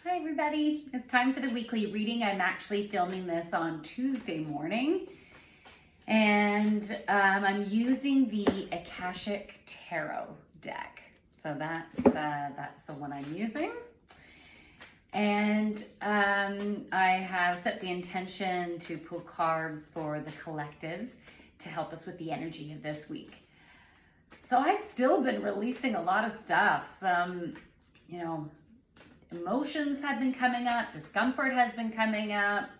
Hi everybody, it's time for the weekly reading. I'm actually filming this on Tuesday morning and I'm using the Akashic Tarot Deck. So that's the one I'm using. And I have set the intention to pull cards for the collective to help us with the energy of this week. So I've still been releasing a lot of stuff. Some, emotions have been coming up, discomfort has been coming up,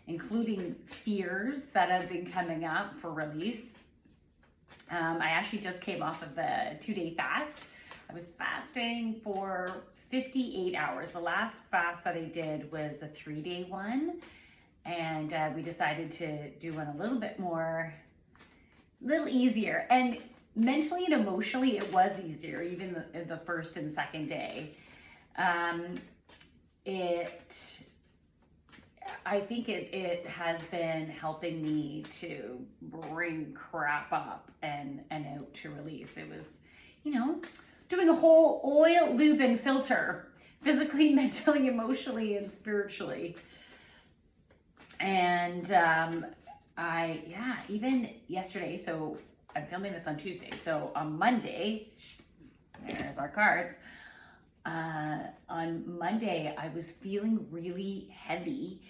including fears that have been coming up for release. I actually just came off of a 2-day fast. I was fasting for 58 hours. The last fast that I did was a 3-day one, and we decided to do one a little bit more, little easier. And mentally and emotionally, it was easier, even the first and second day. I think it has been helping me to bring crap up and out to release. It was, doing a whole oil, lube, and filter, physically, mentally, emotionally, and spiritually. And even yesterday, so I'm filming this on Tuesday. So on Monday, there's our cards. On Monday, I was feeling really heavy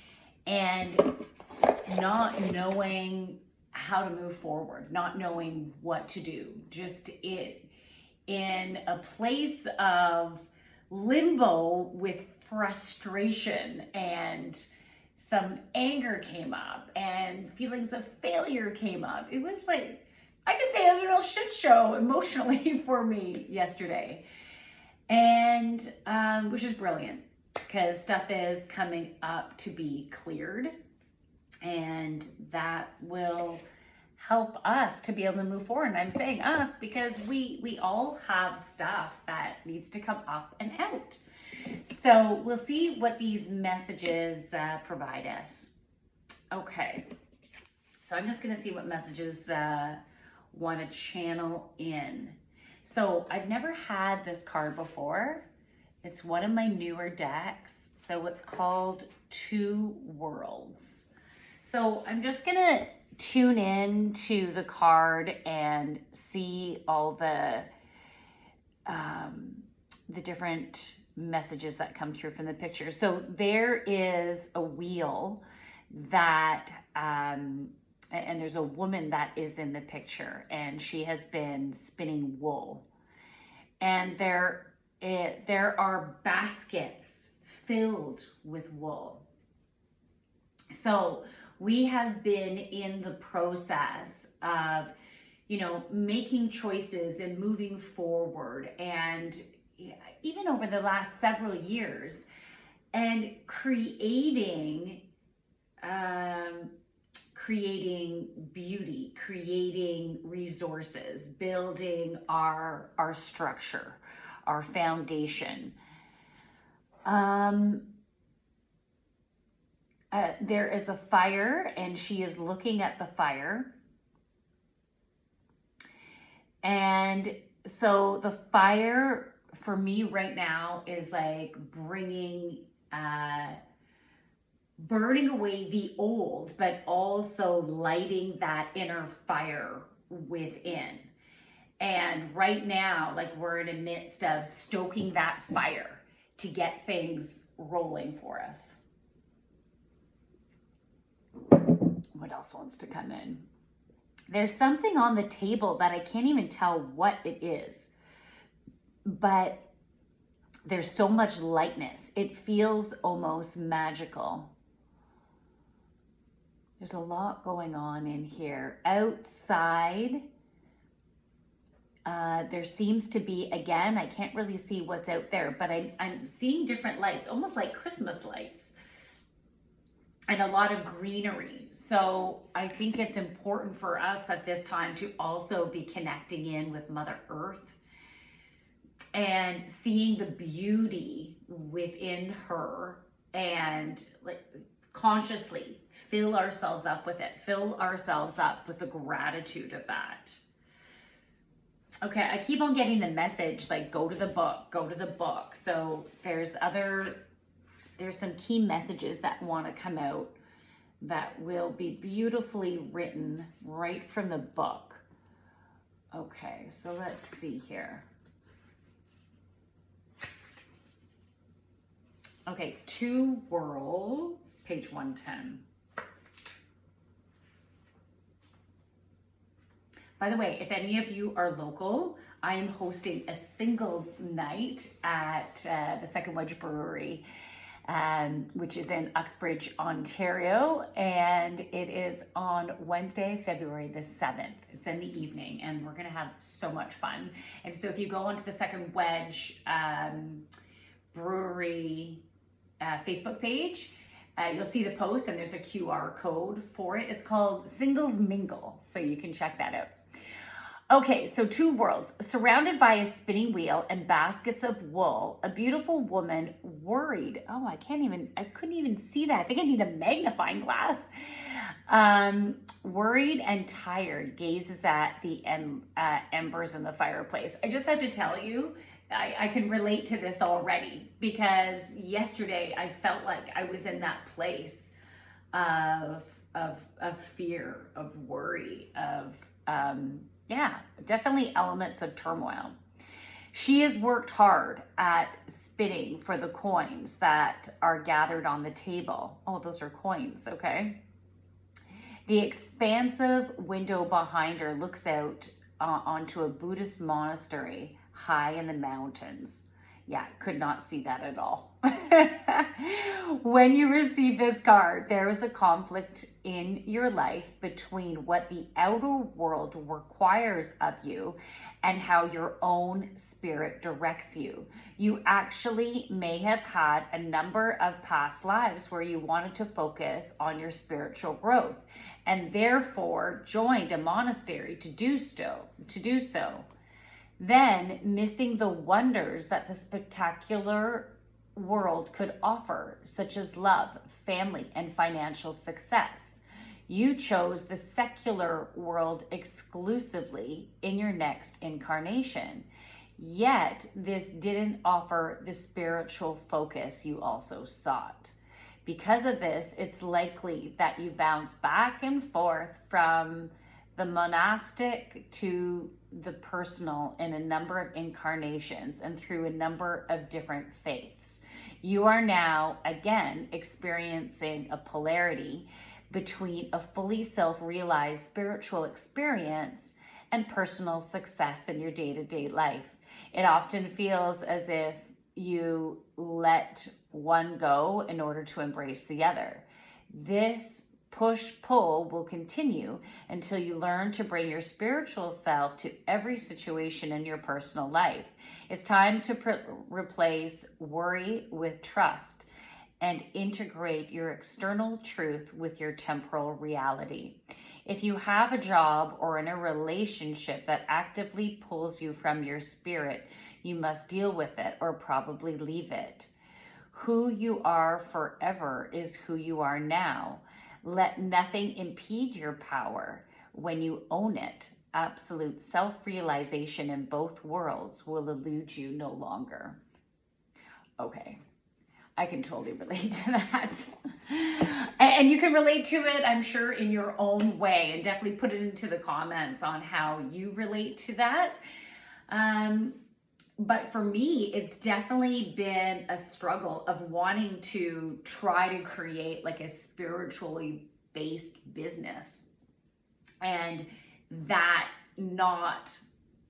and not knowing how to move forward, not knowing what to do, just in a place of limbo with frustration, and some anger came up and feelings of failure came up. It was like, I could say it was a real shit show emotionally for me yesterday. And which is brilliant, because stuff is coming up to be cleared, and that will help us to be able to move forward. And I'm saying us because we all have stuff that needs to come up and out. So we'll see what these messages provide us. Okay, so I'm just going to see what messages want to channel in. So I've never had this card before. It's one of my newer decks. So it's called Two Worlds. So I'm just gonna tune in to the card and see all the different messages that come through from the picture. So there is a wheel that, and there's a woman that is in the picture, and she has been spinning wool. And there are baskets filled with wool. So we have been in the process of, making choices and moving forward, and even over the last several years, and creating beauty, creating resources, building our structure, our foundation. There is a fire, and she is looking at the fire. And so the fire for me right now is like burning away the old, but also lighting that inner fire within. And right now, like, we're in the midst of stoking that fire to get things rolling for us. What else wants to come in? There's something on the table that I can't even tell what it is, but there's so much lightness. It feels almost magical. There's a lot going on in here. Outside, there seems to be, again, I can't really see what's out there, but I'm seeing different lights, almost like Christmas lights, and a lot of greenery. So I think it's important for us at this time to also be connecting in with Mother Earth and seeing the beauty within her, and like consciously fill ourselves up with it, fill ourselves up with the gratitude of that. Okay, I keep on getting the message, like, go to the book, go to the book. So there's other there's some key messages that want to come out that will be beautifully written right from the book. Okay, so let's see here. Okay, Two Worlds, page 110. By the way, if any of you are local, I am hosting a singles night at the Second Wedge Brewery, which is in Uxbridge, Ontario, and it is on Wednesday, February the 7th. It's in the evening, and we're gonna have so much fun. And so if you go onto the Second Wedge Brewery Facebook page, you'll see the post, and there's a QR code for it. It's called Singles Mingle, so you can check that out. Okay, so Two Worlds. Surrounded by a spinning wheel and baskets of wool, a beautiful woman worried. Oh, I couldn't even see that. I think I need a magnifying glass. Worried and tired, gazes at the embers in the fireplace. I just have to tell you, I can relate to this already, because yesterday I felt like I was in that place of fear, of worry, of yeah, definitely elements of turmoil. She has worked hard at spinning for the coins that are gathered on the table. Oh, those are coins, okay. The expansive window behind her looks out onto a Buddhist monastery high in the mountains. Yeah, could not see that at all. When you receive this card, there is a conflict in your life between what the outer world requires of you and how your own spirit directs you. You actually may have had a number of past lives where you wanted to focus on your spiritual growth and therefore joined a monastery to do so. Then missing the wonders that the spectacular world could offer, such as love, family, and financial success. You chose the secular world exclusively in your next incarnation. Yet this didn't offer the spiritual focus you also sought. Because of this, it's likely that you bounce back and forth from the monastic to the personal in a number of incarnations and through a number of different faiths. You are now, again, experiencing a polarity between a fully self-realized spiritual experience and personal success in your day-to-day life. It often feels as if you let one go in order to embrace the other. This push-pull will continue until you learn to bring your spiritual self to every situation in your personal life. It's time to replace worry with trust and integrate your external truth with your temporal reality. If you have a job or in a relationship that actively pulls you from your spirit, you must deal with it or probably leave it. Who you are forever is who you are now. Let nothing impede your power. When you own it, absolute self-realization in both worlds will elude you no longer. Okay, I can totally relate to that. And you can relate to it, I'm sure, in your own way, and definitely put it into the comments on how you relate to that. But for me, it's definitely been a struggle of wanting to try to create like a spiritually based business and that not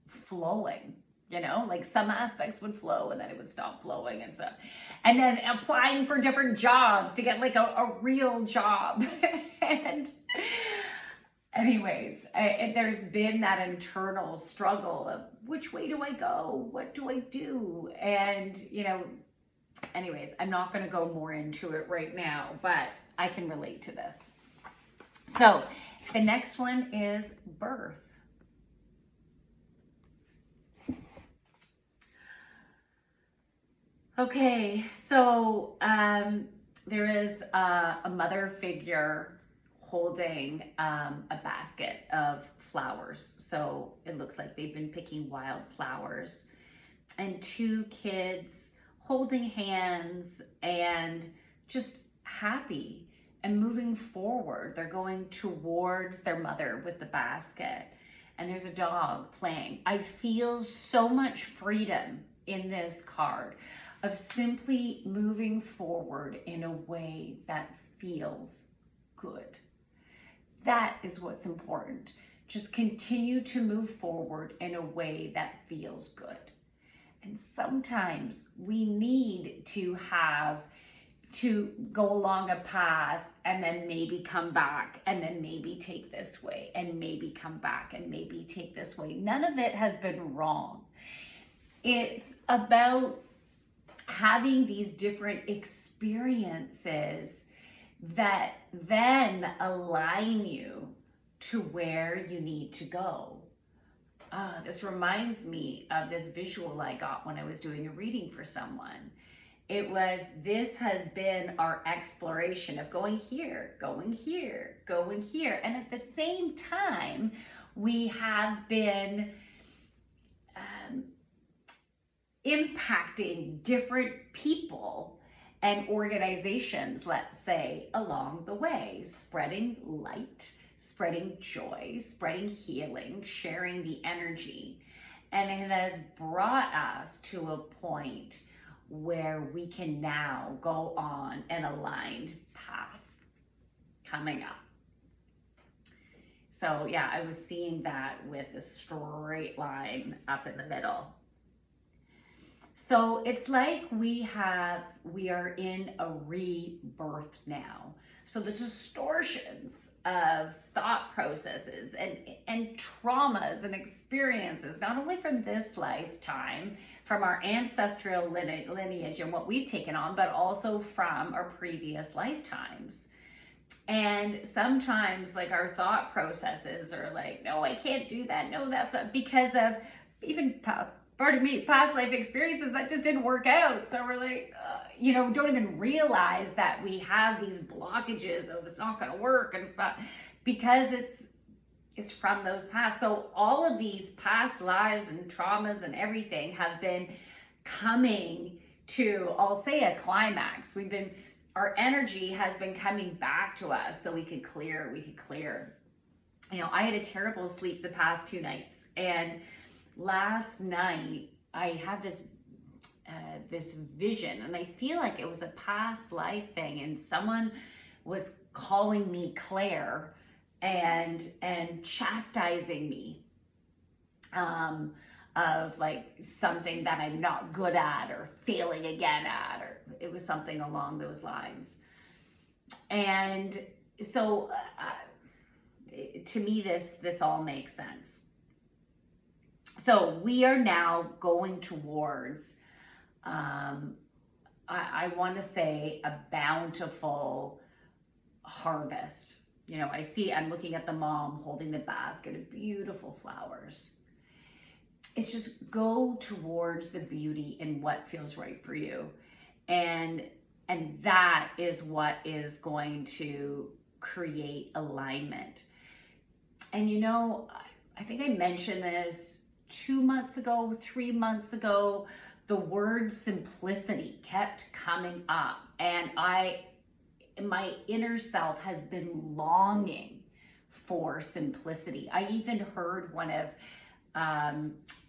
flowing, you know, like some aspects would flow and then it would stop flowing and stuff. And then applying for different jobs to get like a real job. And anyways, there's been that internal struggle of which way do I go? What do I do? And, you know, anyways, I'm not going to go more into it right now, but I can relate to this. So the next one is birth. Okay, so there is a mother figure holding a basket of flowers. So it looks like they've been picking wild flowers. And two kids holding hands and just happy and moving forward. They're going towards their mother with the basket, and there's a dog playing. I feel so much freedom in this card of simply moving forward in a way that feels good. That is what's important. Just continue to move forward in a way that feels good. And sometimes we need to go along a path and then maybe come back and then maybe take this way and maybe come back and maybe take this way. None of it has been wrong. It's about having these different experiences that then align you to where you need to go. This reminds me of this visual I got when I was doing a reading for someone. It was, this has been our exploration of going here, going here, going here. And at the same time, we have been impacting different people and organizations, let's say, along the way, spreading light, spreading joy, spreading healing, sharing the energy. And it has brought us to a point where we can now go on an aligned path coming up. So yeah, I was seeing that with a straight line up in the middle. So it's like we are in a rebirth now. So the distortions of thought processes and traumas and experiences, not only from this lifetime, from our ancestral lineage and what we've taken on, but also from our previous lifetimes. And sometimes like our thought processes are like, no, I can't do that. No, that's not, because of even past life experiences that just didn't work out. So we're like, don't even realize that we have these blockages of it's not going to work and stuff, because it's from those past. So all of these past lives and traumas and everything have been coming to, I'll say, a climax. Our energy has been coming back to us so we could clear. I had a terrible sleep the past 2 nights, and last night I had this vision, and I feel like it was a past life thing, and someone was calling me Claire and chastising me of like something that I'm not good at or failing again at, or it was something along those lines. And so to me this all makes sense. So we are now going towards, I want to say, a bountiful harvest. I'm looking at the mom holding the basket of beautiful flowers. It's just go towards the beauty in what feels right for you. And that is what is going to create alignment. And I think I mentioned this 2 months ago, 3 months ago, the word simplicity kept coming up, and my inner self has been longing for simplicity. I even heard one of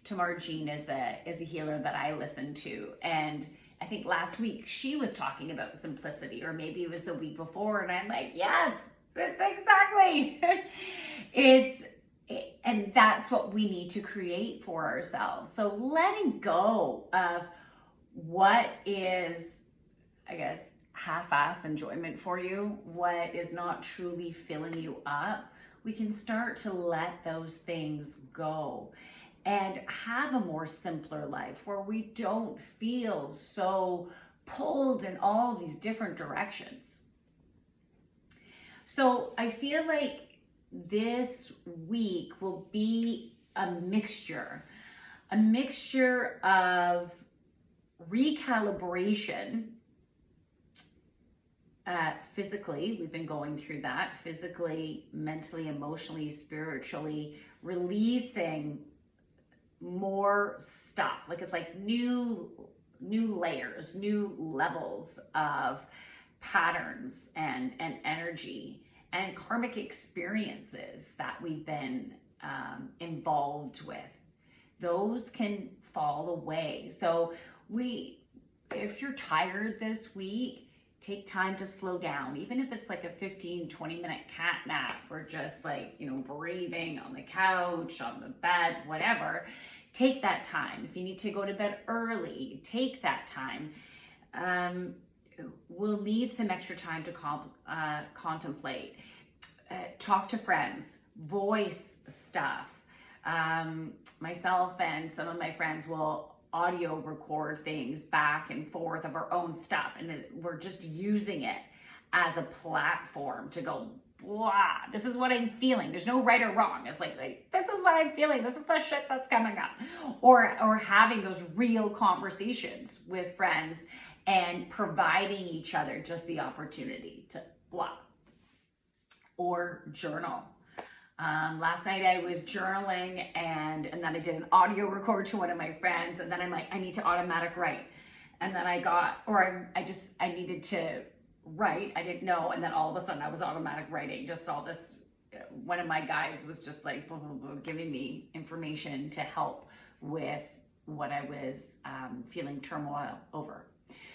Tamar Jean is a healer that I listen to, and I think last week she was talking about simplicity, or maybe it was the week before, and I'm like, yes, exactly. And that's what we need to create for ourselves. So letting go of what is, I guess, half-ass enjoyment for you, what is not truly filling you up, we can start to let those things go and have a more simpler life where we don't feel so pulled in all these different directions. So I feel like this week will be a mixture of recalibration. Physically, we've been going through that, physically, mentally, emotionally, spiritually, releasing more stuff. Like it's like new new layers, new levels of patterns and energy and karmic experiences that we've been involved with. Those can fall away. So if you're tired this week, take time to slow down, even if it's like a 15-20 minute cat nap, or just like, you know, breathing on the couch, on the bed, whatever. Take that time. If you need to go to bed early, take that time. We'll need some extra time to contemplate. Talk to friends, voice stuff. Myself and some of my friends will audio record things back and forth of our own stuff, and we're just using it as a platform to go, blah, this is what I'm feeling. There's no right or wrong. It's like this is what I'm feeling. This is the shit that's coming up. Or having those real conversations with friends and providing each other just the opportunity to blah. Or journal. Last night I was journaling, and then I did an audio record to one of my friends, and then I'm like, I need to automatic write. And then I needed to write, I didn't know, and then all of a sudden I was automatic writing. Just all this, one of my guides was just like giving me information to help with what I was feeling turmoil over.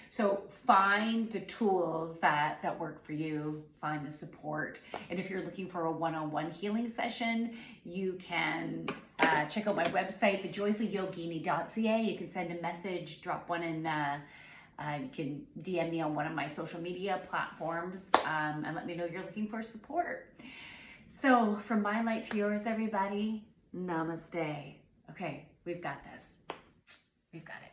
So find the tools that work for you, find the support. And if you're looking for a one-on-one healing session, you can check out my website, thejoyfulyogini.ca. You can send a message, drop one in, you can DM me on one of my social media platforms, and let me know you're looking for support. So from my light to yours, everybody, namaste. Okay, we've got this. We've got it.